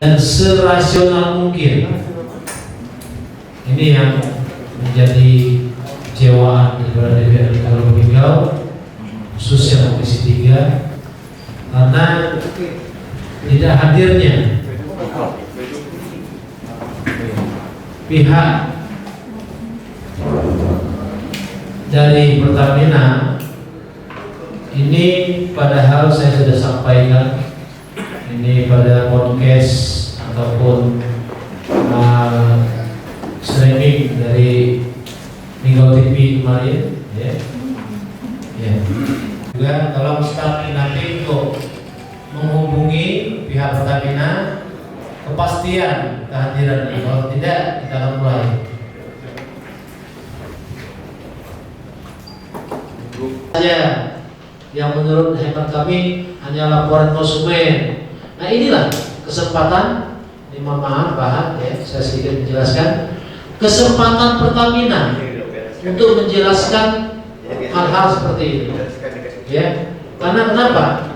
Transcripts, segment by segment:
dan serasional mungkin. Ini yang menjadi kecewaan daripada DPRD Kabupaten Riau, khususnya Komisi 3, karena tidak hadirnya pihak dari Pertamina. Ini padahal saya sudah sampaikan ini pada podcast ataupun streaming dari Minggu TV kemarin, ya. Juga tolong staf nanti untuk menghubungi pihak Pertamina kepastian kehadiran ini. Kalau tidak, kita akan mulai. Saja yang menurut hemat kami hanya laporan konsumen. Nah, inilah kesempatan, ini mohon maaf Pak, ya, saya sedikit menjelaskan kesempatan Pertamina untuk menjelaskan hal-hal seperti ini, ya. Karena kenapa?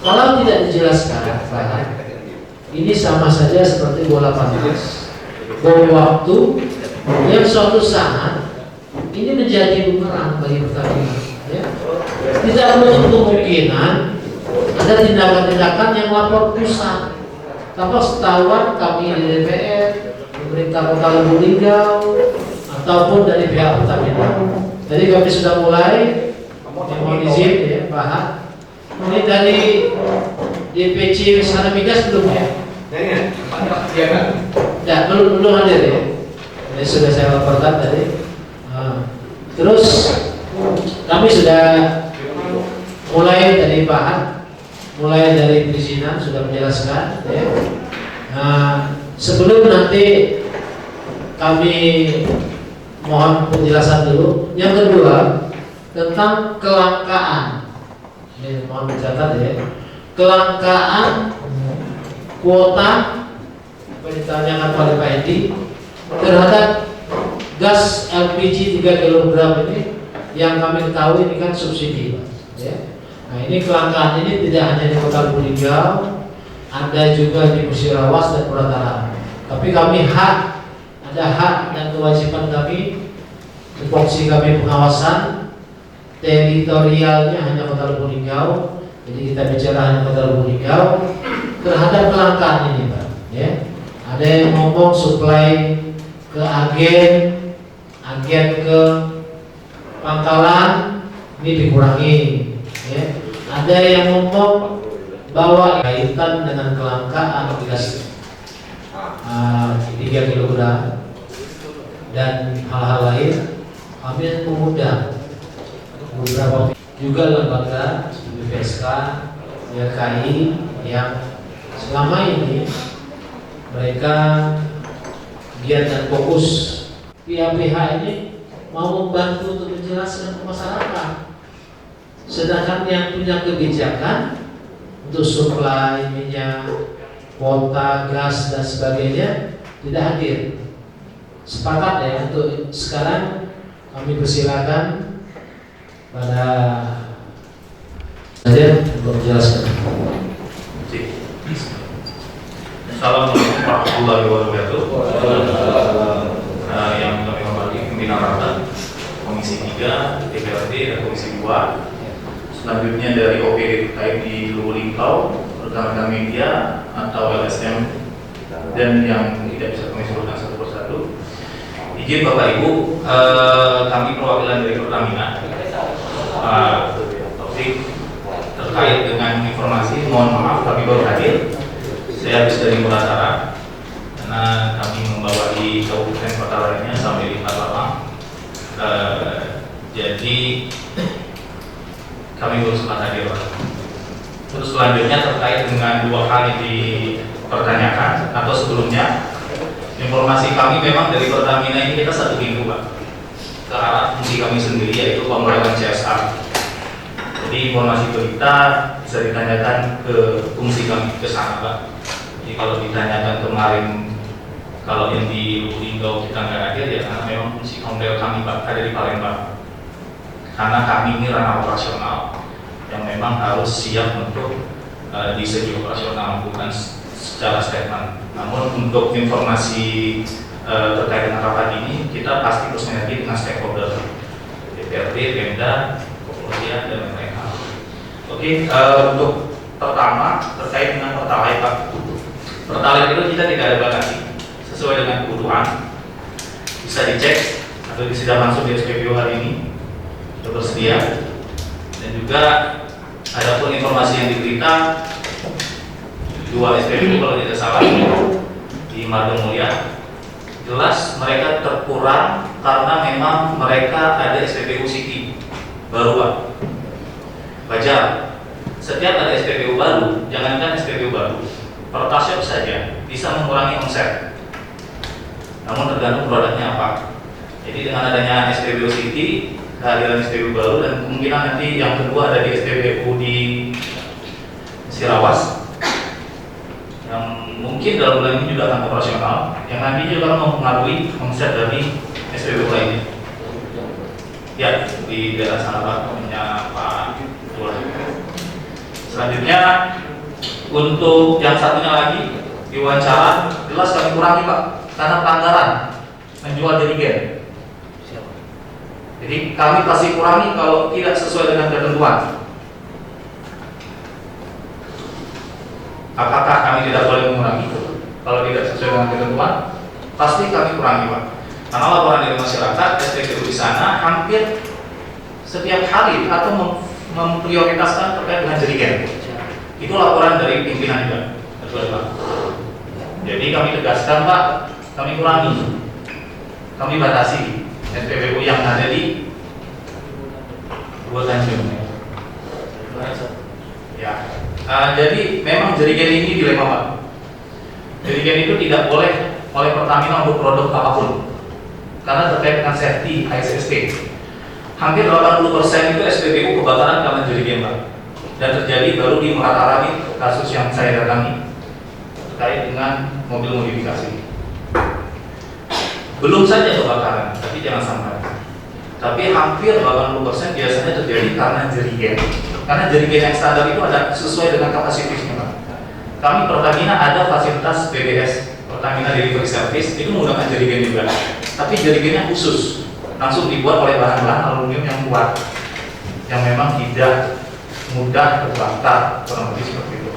Kalau tidak dijelaskan, Pak, ini sama saja seperti bola panas, bom waktu yang suatu saat ini menjadi bumerang bagi Pertamina, ya. Tidak menutup kemungkinan ada tindakan-tindakan yang lapor pusat. Tanpa setahuan kami di DPR, pemerintah Kota Lubuk Linggau, ataupun dari pihak Pertamina. Jadi kami sudah mulai, mohon izin ya Pak. Ini dari DPC Wisata Migas belum ya? Ya, belum hadir ya. Ini sudah saya laporkan tadi. Terus kami sudah mulai dari Pak, mulai dari perizinan sudah menjelaskan, ya. Sebelum nanti kami mohon penjelasan dulu. Yang kedua tentang kelangkaan. Ini mohon dicatat ya. Kelangkaan kuota ditanyakan oleh Pak Edi terhadap gas LPG 3 kg ini yang kami ketahui ini kan subsidi, Pak. Ya. Nah, ini kelangkaan ini tidak hanya di Kota Lubuk Linggau, ada juga di Musirawas dan Purwakarta. Tapi kami ada hak dan kewajiban kami, tupoksi kami pengawasan teritorialnya hanya Kota Lubuk Linggau. Jadi kita bicara hanya Kota Lubuk Linggau terhadap kelangkaan ini, Pak. Ya. Ada yang ngomong supply ke agen ke pangkalan ini dikurangi, ya. Ada yang ngomong bahwa kaitan dengan kelangkaan gas 3 kg dan hal-hal lain, kami mengundang beberapa juga lembaga BPSK, YLKI yang selama ini mereka giat dan fokus. Pihak-pihak ini mau membantu untuk menjelaskan ke masyarakat, sedangkan yang punya kebijakan untuk suplai minyak, kuota gas dan sebagainya tidak hadir. Sepakat ya, untuk sekarang kami persilakan pada saja untuk menjelaskan. Assalamualaikum warahmatullahi wabarakatuh. Yang kami hormati pimpinan rapat Komisi 3, DPRD dan Komisi 2. Selanjutnya dari OPD terkait di Lubuk Linggau, rekan-rekan media atau LSM dan yang tidak bisa kami sebutkan satu persatu. Izin Bapak Ibu, kami perwakilan dari Pertamina, Taufik, terkait dengan informasi, mohon maaf kami baru hadir. Saya habis dari Murasara karena kami membawahi kabupaten kota lainnya sampai di Palembang. Jadi kami belum sempat hadir. Terus selanjutnya terkait dengan dua hal yang dipertanyakan atau sebelumnya, informasi kami memang dari Pertamina ini kita satu pintu, Pak, ke arah fungsi kami sendiri yaitu pemerataan CSR. Jadi informasi berita bisa ditanyakan ke fungsi kami ke sana, Pak. Jadi kalau ditanyakan kemarin kalau yang di Lubuk Linggau kita nggak hadir ya karena memang fungsi komplel kami, Pak, ada di Palembang. Karena kami ini ranah operasional yang memang harus siap untuk di segi operasional, bukan secara statement. Namun untuk informasi terkait dengan rapat ini, kita pasti bersinergi dengan stakeholder DPRD, Pemda, kepolisian, dan lain-lain hal. Oke, untuk pertama terkait dengan Pertalite, Pak. Pertalite itu kita tidak ada batasi, sesuai dengan kebutuhan. Bisa dicek atau sudah masuk di SPBU hari ini, sudah bersedia. Dan juga ada pun informasi yang diberita 2 SPBU kalau tidak salah di Marga Mulia, jelas mereka terkurang karena memang mereka ada SPBU City baru, Pak. Wajar. Setiap ada SPBU baru, jangankan SPBU baru, Pertashop saja bisa mengurangi omset. Namun tergantung produknya apa. Jadi dengan adanya SPBU City, kehadiran SPBU baru, dan kemungkinan nanti yang kedua ada di SPBU di Sirawas, yang mungkin dalam bulan ini juga akan operasional, yang nanti juga akan mempengaruhi omset dari SPBU lainnya. Ya, di daerah sana Pak, punya Pak Ketua. Selanjutnya untuk yang satunya lagi diwawancara, jelas kami kurangi Pak, karena pelanggaran menjual jerigen. Jadi kami pasti kurangi kalau tidak sesuai dengan ketentuan. Apakah kami tidak boleh mengurangi? Kalau tidak sesuai dengan ketentuan, pasti kami kurangi, Pak. Karena laporan dari masyarakat, SPBU di sana hampir setiap hari atau memprioritaskan terkait dengan jerigen. Itu laporan dari pimpinan juga, betul Pak. Jadi kami tegaskan Pak, kami kurangi, kami batasi SPBU yang ada di Dua Tanjung. Ya. Jadi memang jerigen ini dilema Pak. Jerigen itu tidak boleh oleh Pertamina untuk produk apapun, karena terkait dengan safety HSSP. Hampir 80% itu SPBU kebakaran karena jerigen Pak. Dan terjadi baru di Meratarani kasus yang saya datangi terkait dengan mobil modifikasi. Belum saja kebakaran, tapi jangan sampai. Tapi hampir 80% biasanya terjadi karena jerigen. Karena jerigen yang standar itu ada sesuai dengan kapasitasnya Pak. Kami Pertamina ada fasilitas PDS, Pertamina Delivery Service, itu menggunakan jerigen juga. Tapi jerigennya khusus, langsung dibuat oleh bahan-bahan aluminium yang kuat, yang memang tidak mudah terbakar, kurang lebih seperti itu.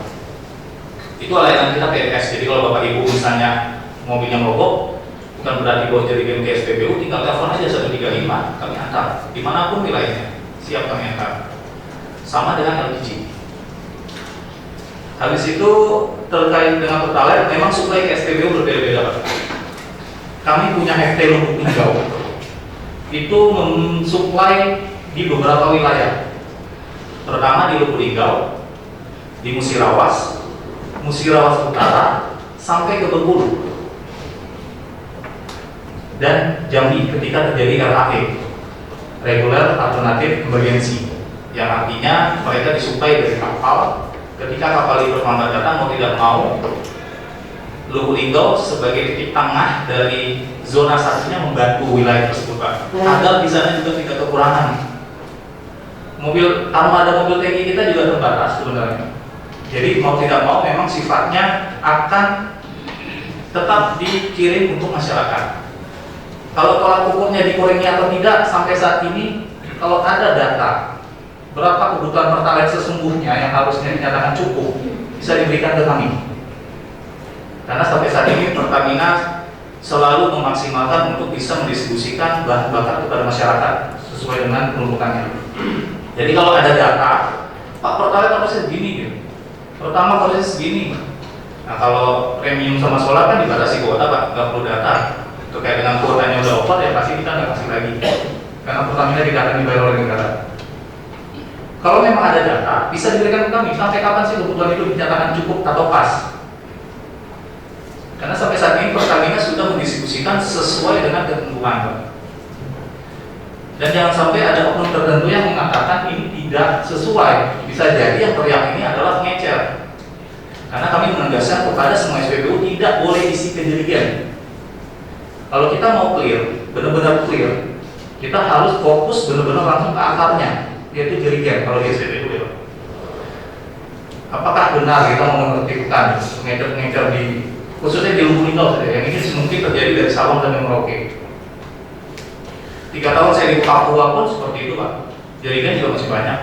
Itu layanan kita PDS. Jadi kalau Bapak Ibu misalnya mobilnya mogok, bukan berarti bawa jerigen ke SPBU, tinggal telepon aja 135, kami antar dimanapun wilayahnya, siap kami antar. Sama dengan LPG. Habis itu terkait dengan Pertalite, memang suplai ke SPBU berbeda-beda Pak. Kami punya FT Lubuk Linggau, itu mensuplai di beberapa wilayah. Pertama di Lubuk Linggau, di Musirawas Utara, sampai ke Bengkulu dan Jambi ketika terjadi RAE, Regular Alternative Emergency, yang artinya mereka disuplai dari kapal. Ketika kapal itu terlambat datang, mau tidak mau, Lubuk Linggau sebagai titik tengah dari zona satunya membantu wilayah tersebut Pak, agar di sana juga tidak kekurangan. Armada mobil TNI kita juga terbatas sebenarnya. Jadi mau tidak mau memang sifatnya akan tetap dikirim untuk masyarakat. Kalau tolak ukurnya dikurangi atau tidak, sampai saat ini kalau ada data berapa kebutuhan Pertalite sesungguhnya yang harusnya dinyatakan cukup, bisa diberikan ke kami. Karena sampai saat ini Pertamina selalu memaksimalkan untuk bisa mendistribusikan bahan bakar kepada masyarakat sesuai dengan peruntukannya. Jadi kalau ada data, Pak Pertalite harusnya segini gitu. Pertama harusnya segini. Nah kalau premium sama solar kan dibatasi kuota Pak, nggak perlu data. Terkait dengan kuotanya udah over ya pasti kita nggak kasih lagi. Karena Pertamina tidak akan dibayar oleh negara. Kalau memang ada data, bisa diberikan ke kami. Sampai kapan sih kebutuhan itu dinyatakan cukup atau pas? Karena sampai saat ini Pertamina sudah mendistribusikan sesuai dengan ketentuan Pak. Dan jangan sampai ada oknum tertentu yang mengatakan ini tidak sesuai. Bisa jadi yang teriak ini adalah pengecer. Karena kami menegaskan kepada semua SPBU tidak boleh isi ke jerigen. Kalau kita mau clear, benar-benar clear, kita harus fokus benar-benar langsung ke akarnya, yaitu jerigen kalau di SPBU ya. apakah benar kita mau menertibkan pengecer-pengecer di khususnya di Lubuk Linggau saja, yang ini mungkin terjadi dari Sabang dan Merauke. 3 tahun saya di Papua pun seperti itu Pak, jaringan juga masih banyak.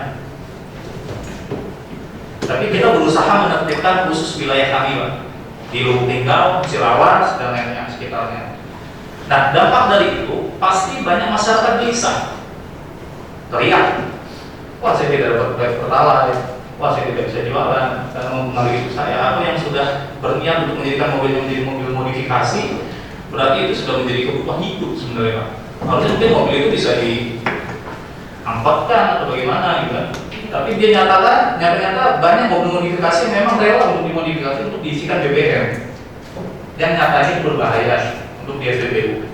Tapi kita berusaha menertibkan khusus wilayah kami Pak, di Lubuk Linggau, Cirawas, dan lainnya sekitarnya. Nah, dampak dari itu pasti banyak masyarakat gelisah, teriak, wah saya tidak dapat proyek pertalite, wah saya tidak bisa jualan karena mempengaruhi hidup saya. Apa yang sudah berniat untuk menjadikan mobil menjadi mobil modifikasi, berarti itu sudah menjadi kebutuhan hidup sebenarnya Pak. Harusnya mungkin mobil itu bisa diangkutkan atau bagaimana gitu kan. Tapi dia nyatakan, nyata banyak mobil modifikasi yang memang rela untuk dimodifikasi untuk diisikan BBM yang nyatanya berbahaya untuk di SPBU.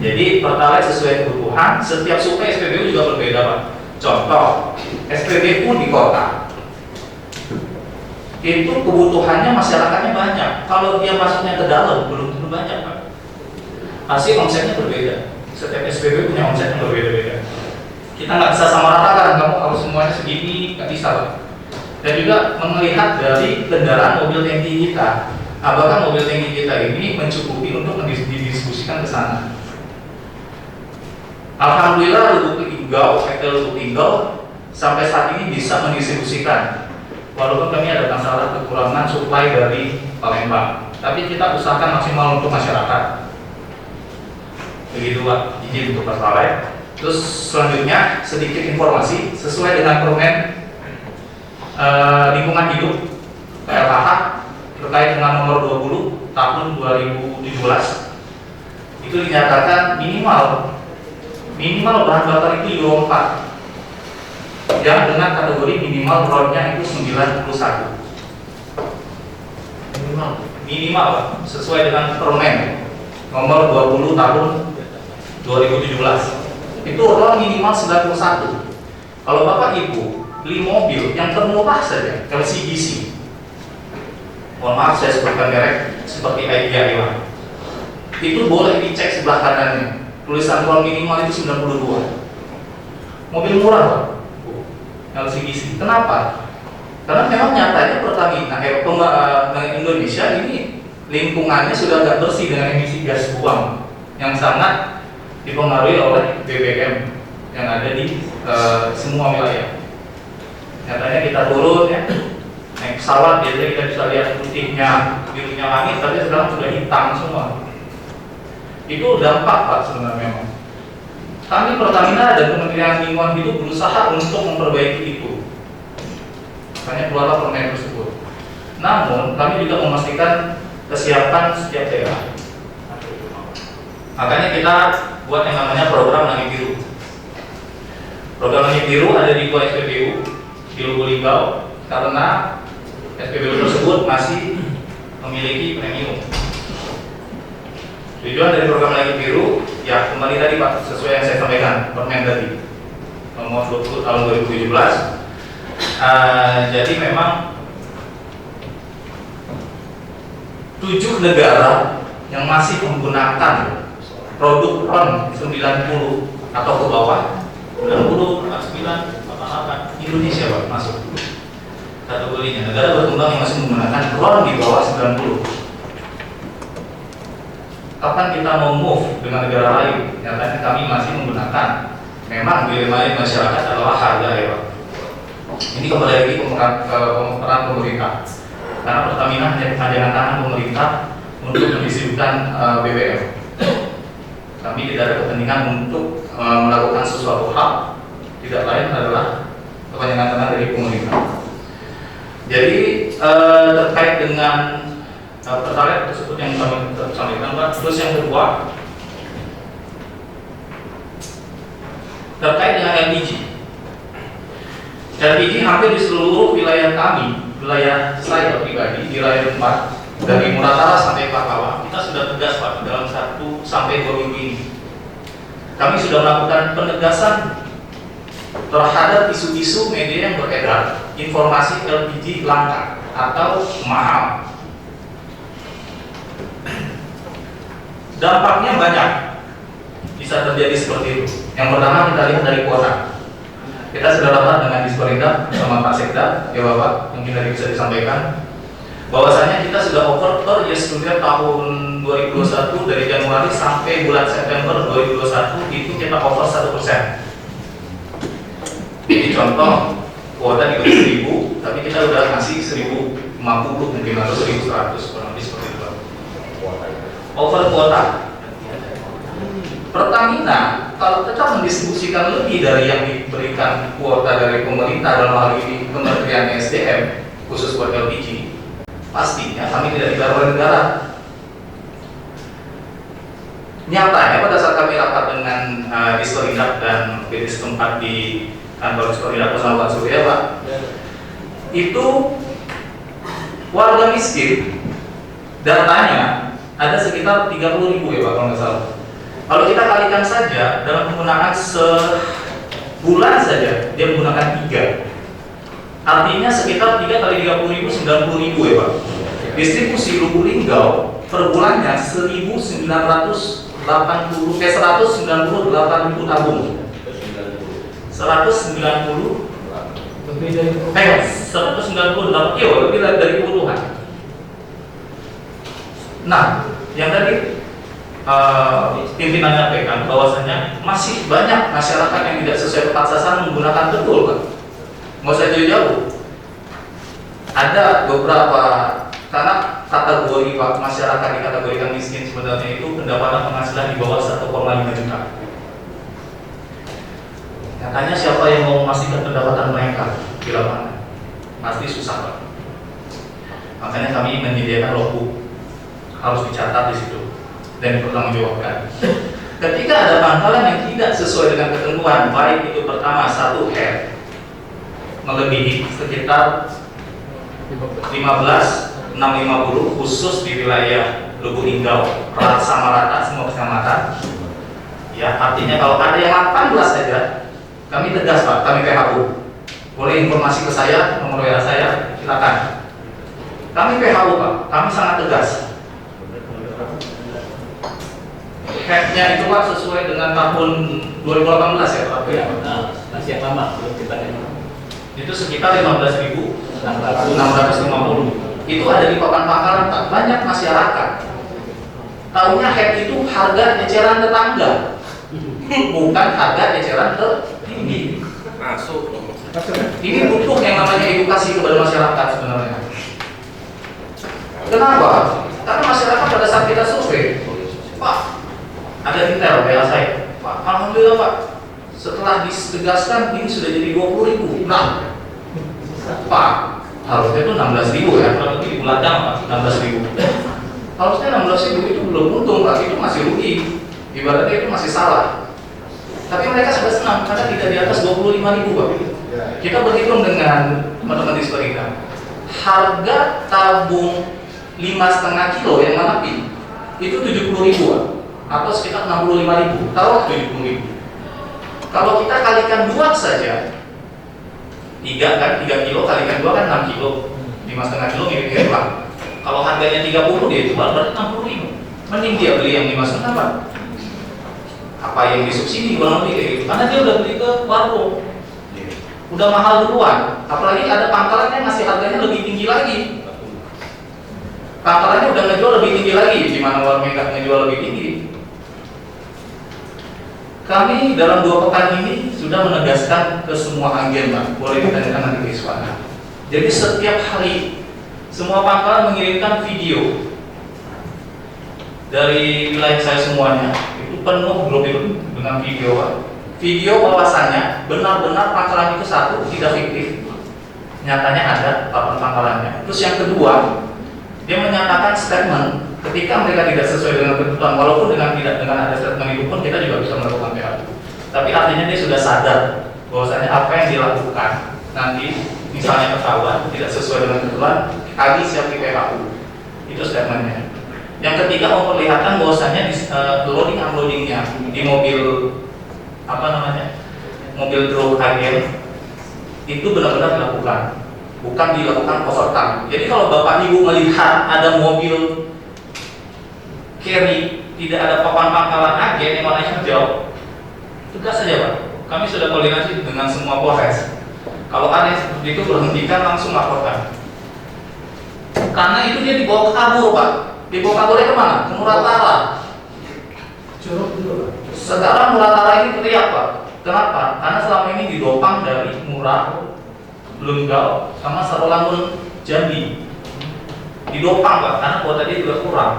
Jadi pertalite sesuai kebutuhan, setiap suku SPBU juga berbeda Pak. Contoh, SPBU di kota itu kebutuhannya masyarakatnya banyak. Kalau dia masuknya ke dalam belum tentu banyak Pak. Pasti omsetnya berbeda. Setiap SPBU punya omset yang berbeda-beda. Kita nggak bisa sama ratakan, kamu harus semuanya segini, nggak bisa Pak. Dan juga melihat dari kendaraan mobil tangki kita, apakah mobil tangki kita ini mencukupi untuk didistribusikan ke sana. Alhamdulillah Lubuk Linggau, PT Lubuk Linggau sampai saat ini bisa mendistribusikan. Walaupun kami ada masalah kekurangan suplai dari Palembang, tapi kita usahakan maksimal untuk masyarakat. Begitu Pak, izin untuk pertalite. Terus selanjutnya sedikit informasi sesuai dengan Permen Lingkungan Hidup PLKH terkait dengan nomor 20 tahun 2017 itu dinyatakan minimal bahan bakar itu Euro 4 yang dengan kategori minimal RON-nya itu 91 minimal sesuai dengan Permen nomor 20 tahun 2017 itu RON minimal 91. Kalau Bapak Ibu beli mobil yang termurah saja LCGC, mohon maaf saya sebutkan merek seperti IDIA, itu boleh dicek sebelah kanannya tulisan RON minimal itu 92. Mobil murah Pak, LCGC. Kenapa? Karena memang nyatanya Pertamina Indonesia ini lingkungannya sudah nggak bersih dengan emisi gas buang yang sangat dipengaruhi oleh BBM yang ada di semua wilayah. Nyatanya kita turun ya, naik pesawat biasanya kita bisa lihat putihnya, birunya langit, tapi sekarang sudah hitam semua. Itu dampak Pak sebenarnya memang. Kami Pertamina dan Kementerian Lingkungan Hidup berusaha untuk memperbaiki itu. Makanya keluarlah permen tersebut. Namun kami juga memastikan kesiapan setiap daerah. Makanya kita buat yang namanya program Langit Biru. Program Langit Biru ada di 2 SPBU di Lubuk Linggau karena SPBU tersebut masih memiliki premium. Tujuan dari program Langit Biru ya kembali tadi Pak, sesuai yang saya sampaikan Permen tadi nomor 20 tahun 2017. Jadi memang 7 negara yang masih menggunakan produk RON 90 atau ke bawah 90, 49, 88 Indonesia Pak masuk kategorinya. Negara berkembang yang masih menggunakan RON di bawah 90. Kapan kita mau move dengan negara lain? Nyatanya kami masih menggunakan. Memang dilema masyarakat adalah harga ya Pak. Ini kembali lagi peran pemerintah. Karena Pertamina hanya kepanjangan tangan pemerintah untuk mendistribusikan BBM. Kami tidak ada kepentingan untuk melakukan sesuatu hal, tidak lain adalah kepanjangan tangan dari pemerintah. Jadi terkait dengan pertalite tersebut yang kami sampaikan Pak. Terus yang kedua terkait dengan LPG. LPG hampir di seluruh wilayah kami, wilayah saya pribadi di wilayah 4 dari Muratara sampai Pakawa, kita sudah tegas Pak dalam 1 sampai 2 minggu ini. Kami sudah melakukan penegasan terhadap isu-isu media yang beredar, informasi LPG langka atau mahal. Dampaknya banyak bisa terjadi seperti itu. Yang pertama kita lihat dari kuota. Kita sudah rapat dengan Disperindak bersama Pak Sekda, ya Bapak, mungkin tadi bisa disampaikan bahwasanya kita sudah over per year student tahun 2021 dari Januari sampai bulan September 2021 itu kita over 1%. Jadi contoh kuota di 1.000, tapi kita udah ngasih 1.050 mungkin atau 1.100 kurang lebih seperti itu. Over kuota. Pertamina kalau tetap mendistribusikan lebih dari yang diberikan kuota dari pemerintah dalam hal ini Kementerian SDM khusus buat LPG, pastinya kami tidak dibayar oleh negara. Nyatanya pada saat kami rapat dengan Disperindak dan BD setempat di kantor Disperindak bersama Pak Surya, Pak, itu warga miskin datanya ada sekitar 30.000 ya Pak kalau nggak salah. Kalau kita kalikan saja dalam penggunaan sebulan saja dia menggunakan 3, artinya sekitar 3 kali 30.000 90.000 ya Pak. Distribusi Lubuk Linggau per bulannya 198.000 tabung. 198, iya lebih dari kebutuhan. Nah, yang tadi pimpinan nyampaikan bahwasanya masih banyak masyarakat yang tidak sesuai tepat sasaran menggunakan betul, Pak. Nggak usah jauh-jauh. Ada beberapa, karena kategori Pak, masyarakat dikategorikan miskin sebenarnya itu pendapatan penghasilan di bawah 1,5 juta. Katanya siapa yang mau memastikan pendapatan mereka di lapangan? Pasti susah, Pak. Makanya kami menyediakan logbook, harus dicatat di situ dan dipertanggungjawabkan. Ketika ada pangkalan yang tidak sesuai dengan ketentuan, baik itu pertama 1 head melebihi sekitar 15.650 khusus di wilayah Lubuk Linggau, sama rata semua kecamatan. Ya, artinya kalau ada yang 18 saja, kami tegas Pak, kami PHU. Boleh informasi ke saya, nomor WA saya, silakan. Kami PHU Pak, kami sangat tegas. Headnya itu Pak sesuai dengan tahun 2018 ya Pak? Ya, masih yang lama, belum kita ini. Itu sekitar 15.650. Itu ada di papan pangkalan Pak. Banyak masyarakat tahunya head itu harga eceran tetangga, bukan harga eceran tertinggi. Masuk. Ini butuh yang namanya edukasi kepada masyarakat sebenarnya. Kenapa? Karena masyarakat pada saat kita survei, Pak, ada detail WA saya, Pak, alhamdulillah Pak, setelah ditegaskan ini sudah jadi 20.000. Nah, Pak, harusnya itu 16.000 ya, kalau di belakang Pak, 16.000. Harusnya 16.000 itu belum untung Pak, itu masih rugi. Ibaratnya itu masih salah. Tapi mereka sudah senang karena tidak di atas 25.000 Pak. Kita berhitung dengan teman-teman di Disperindak. Harga tabung 5,5 kilo yang manapi itu 70.000 Pak, atau sekitar 65.000. Taruh 70.000. Kalau kita kalikan 2 saja, 3 kilo kalikan 2 kan 6 kilo, 5,5 kilo mirip-mirip Pak. Kalau harganya 30 dia jual berarti 60.000. Mending dia beli yang 5,5 Pak. Apa yang disubsidi kurang lebih kayak gitu, karena dia udah beli ke warung, udah mahal duluan. Apalagi ada pangkalannya masih harganya lebih tinggi lagi. Pangkalannya udah ngejual lebih tinggi lagi, di mana warung nggak ngejual lebih tinggi. Kami dalam 2 pekan ini sudah menegaskan ke semua agen Pak, boleh ditanyakan nanti ke Iswana. Jadi setiap hari semua pangkalan mengirimkan video dari wilayah saya semuanya, itu penuh blokir dengan video Pak. Video bahwasannya benar-benar pangkalan itu satu tidak fiktif, nyatanya ada papan pangkalannya. Terus yang kedua, dia menyatakan statement ketika mereka tidak sesuai dengan kebutuhan, walaupun dengan ada statement itu pun kita juga bisa melakukan PHU. Tapi artinya dia sudah sadar bahwasanya apa yang dilakukan nanti misalnya ketahuan tidak sesuai dengan kebutuhan, kami siap di PHU. Itu statementnya. Yang ketiga, memperlihatkan bahwasanya loading unloadingnya di mobil mobil truk agen itu benar-benar dilakukan, bukan dilakukan overtime. Jadi kalau Bapak Ibu melihat ada mobil carry tidak ada papan pangkalan agen yang warnanya hijau, tegas saja Pak, kami sudah koordinasi dengan semua Polres. Kalau ada yang seperti itu berhentikan, langsung laporkan. Karena itu dia dibawa kabur, Pak. Dibawa kaburnya kemana? Ke Muratara. Curug dulu, Pak. Sekarang Muratara ini teriak, Pak. Kenapa? Karena selama ini didopang dari Murah, Lenggau, sama Sarolangun Jambi. Didopang, Pak, karena kuota dia juga kurang.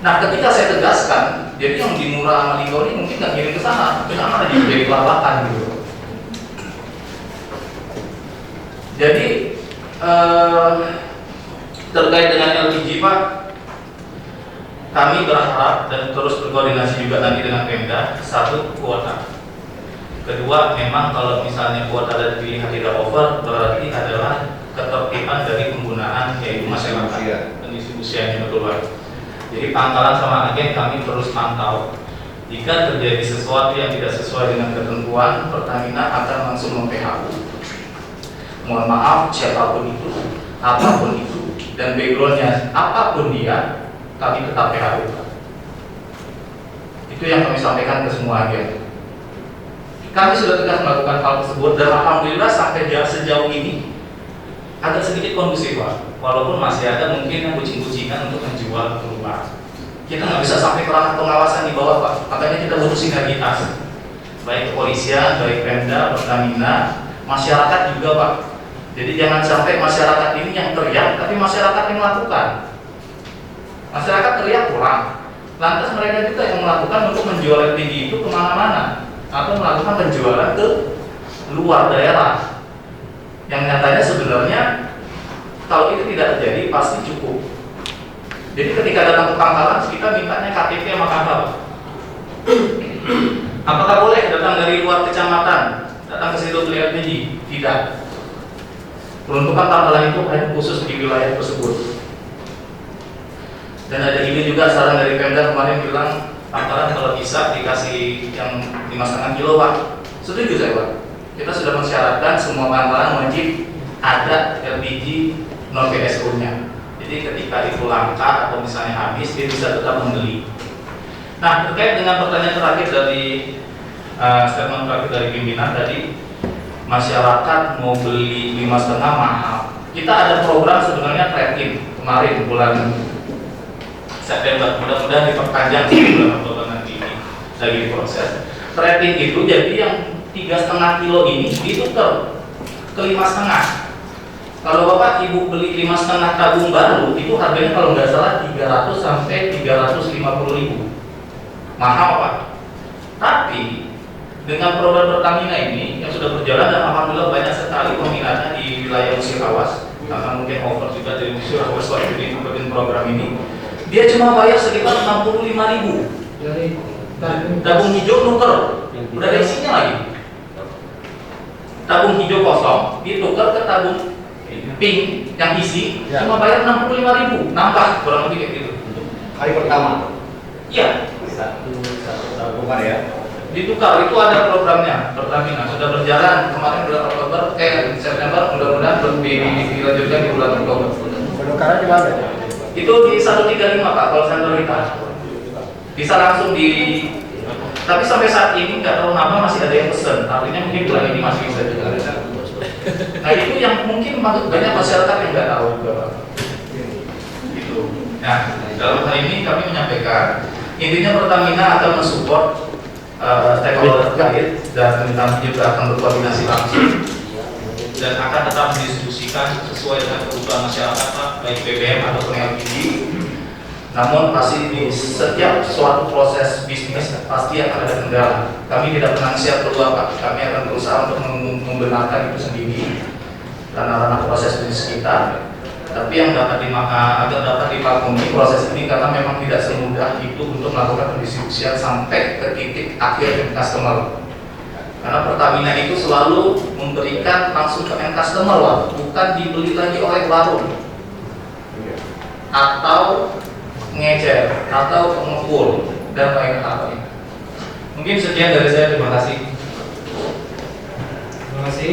Nah, ketika saya tegaskan, jadi yang di Murah sama Lenggau ini mungkin nggak ngirim ke sana, tapi sama aja jadi lawakan gitu. Jadi terkait dengan LPG, Pak, kami berharap dan terus berkoordinasi juga nanti dengan Pemda. Satu, kuota. Kedua, memang kalau misalnya kuota dan pilihan tidak over, berarti adalah ketertiban dari penggunaan yaitu masyarakat pendistribusiannya, betul, Pak. Jadi pangkalan sama agen kami terus pantau. Jika terjadi sesuatu yang tidak sesuai dengan ketentuan, Pertamina akan langsung mem-PHU. Mohon maaf, siapapun itu, apapun itu, dan backgroundnya apapun dia, kami tetap PHU. Itu yang kami sampaikan ke semua agen. Kami sudah tegas melakukan hal tersebut dan alhamdulillah sampai sejauh ini agak sedikit kondusif, Pak. Walaupun masih ada mungkin yang kucing-kucingan untuk menjual keluar. Kita nggak bisa sampai ke ranah pengawasan di bawah, Pak. Makanya kita butuh sinergitas, baik kepolisian, baik Pemda, Pertamina, masyarakat juga, Pak. Jadi jangan sampai masyarakat ini yang teriak, tapi masyarakat yang melakukan. Masyarakat teriak kurang, lantas mereka juga yang melakukan untuk menjual LPG itu kemana-mana atau melakukan penjualan ke luar daerah. Yang nyatanya sebenarnya kalau itu tidak terjadi pasti cukup. Jadi ketika datang ke pangkalan kita mintanya KTP sama KK. Apakah boleh datang dari luar kecamatan datang ke situ beli LPG? Tidak. Peruntukan pangkalan itu hanya khusus di wilayah tersebut. Dan ada ide juga saran dari Pemda kemarin bilang pangkalan kalau bisa dikasih yang 5,5 kilo, Pak. Setuju saya, Pak. Kita sudah mensyaratkan semua pangkalan wajib ada LPG non PSO-nya. Jadi ketika itu langka atau misalnya habis, dia bisa tetap membeli. Nah, terkait dengan pertanyaan terakhir dari statement terakhir dari pimpinan tadi, masyarakat mau beli 5,5 mahal. Kita ada program sebenarnya tracking kemarin bulan September, mudah-mudahan diperpanjang bulan Oktober nanti ini lagi diproses. Tracking itu jadi yang 3,5 kilo ini ditukar ke 5,5. Kalau Bapak Ibu beli 5,5 tabung baru itu harganya kalau nggak salah 300 sampai 350 ribu. Mahal, Pak. Tapi dengan program Pertamina ini yang sudah berjalan dan alhamdulillah banyak sekali peminatnya di wilayah Musirawas, karena mungkin over juga dari Musirawas waktu ini ikutin program ini. Dia cuma bayar sekitar 65 ribu. Dari tabung hijau nuker, udah ada isinya lagi. Tabung hijau kosong ditukar ke tabung pink yang isi, cuma bayar 65 ribu, nambah kurang lebih kayak gitu. Hari pertama. Iya. Satu tabungan ya. Ditukar, itu ada programnya. Pertamina sudah berjalan kemarin bulan Oktober, September, mudah-mudahan dilanjutkan di bulan Oktober. Penukaran di mana? Itu di 135, Pak, call center kita. Bisa langsung di. Tapi sampai saat ini nggak tahu kenapa masih ada yang pesen. Artinya mungkin bulan ini masih bisa juga. Nah itu yang mungkin banyak masyarakat yang nggak tahu juga, Pak. Gitu. Nah dalam hal ini kami menyampaikan intinya Pertamina akan mensupport stakeholder terkait dan kami juga akan berkoordinasi langsung dan akan tetap didistribusikan sesuai dengan kebutuhan masyarakat, Pak, baik BBM ataupun LPG. Namun pasti di setiap suatu proses bisnis pasti akan ada kendala. Kami tidak pernah siap keluar, Pak. Kami akan berusaha untuk membenarkan itu sendiri karena proses bisnis kita. Tapi yang agar dapat dipakumi proses ini karena memang tidak semudah itu untuk melakukan pendistribusian sampai ke titik akhir end customer. Karena Pertamina itu selalu memberikan langsung ke end customer, Pak, bukan dibeli lagi oleh warung atau ngecer atau pengepul dan lain hal. Mungkin sekian dari saya, terima kasih. Terima kasih.